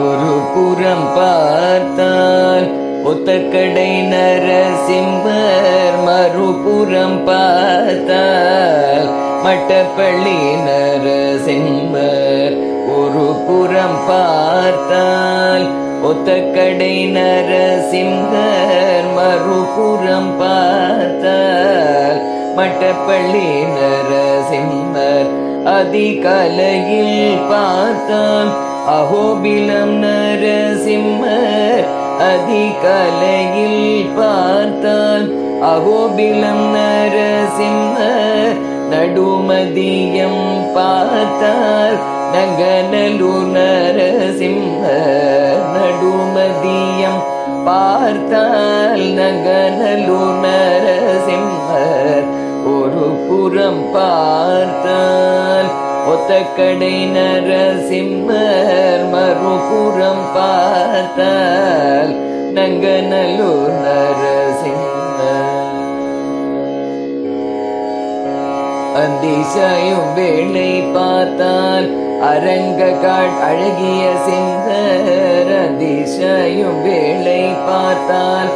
ஒரு புறம் பார்த்தால் ஒத்தக்கடை நரசிம்மர், மறுபுறம் பார்த்தால் மட்டப்பள்ளி நரசிம்மர். ஒரு புறம் பார்த்தால் ஒத்தக்கடை நரசிம்மர், மறுபுறம் பார்த்தால் மட்டப்பள்ளி நரசிம்மர். அதிகாலையில் பார்த்தால் அஹோபிலம் நரசிம்மர், அதிகாலையில் பார்த்தால் அஹோபிலம் நரசிம்மர். நடுமதியம் பார்த்தால் நங்கநல்லூர் நரசிம்மர், நடுமதியம் பார்த்தால் நங்கநல்லூர் நரசிம்மர். ஒரு புறம் பார்த்தால் ஒத்தக்கடை நரசிம்மர், மறுபுறம் பார்த்தால் நங்கநல்லூர் நரசிம்மர். அதிசயம் வேளை பார்த்தால் அரங்ககாட் அழகிய சிங்கர், அதிசயம் வேளை பார்த்தால்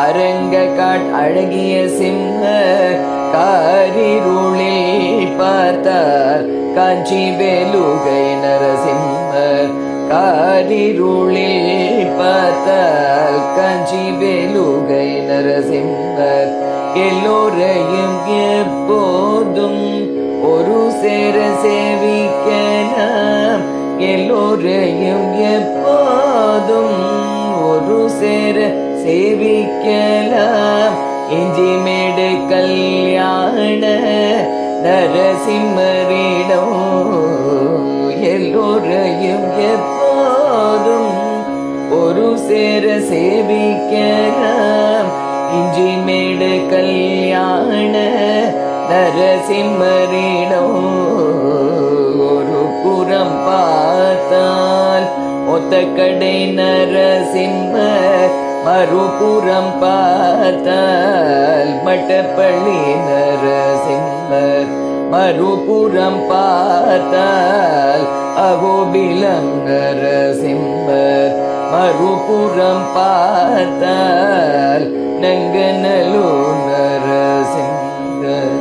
அரங்ககாட் அழகிய சிங்கர். காரிருளில் பார்த்தால் காஞ்சி வேலுகை நரசிம்மர், காரிருளில் பார்த்தால் காஞ்சி வேலுகை நரசிம்மர். எல்லோரையும் எப்போதும் ஒரு சேர சேவிக்கலாம், எல்லோரையும் எப்போதும் ஒரு சேர சேவிக்கலாம். இஞ்சிமேடு கல்யாண நரசிம்மரிடம் எல்லோரையும் எப்போதும் ஒரு சேர சேவிக்கலாம். இஞ்சிமேடு கல்யாண நரசிம்மரிடம் ஒரு புறம் பார்த்தால் ஒத்தக்கடை நரசிம்மர், மறுபுறம் பார்த்தால் மட்டப்பள்ளி நரசிம்மர். மறுபுறம் பார்த்தால் அகோபிலம் நரசிம்மர், மறுபுறம் பார்த்தால் நங்கநல்லூர் நரசிம்மர்.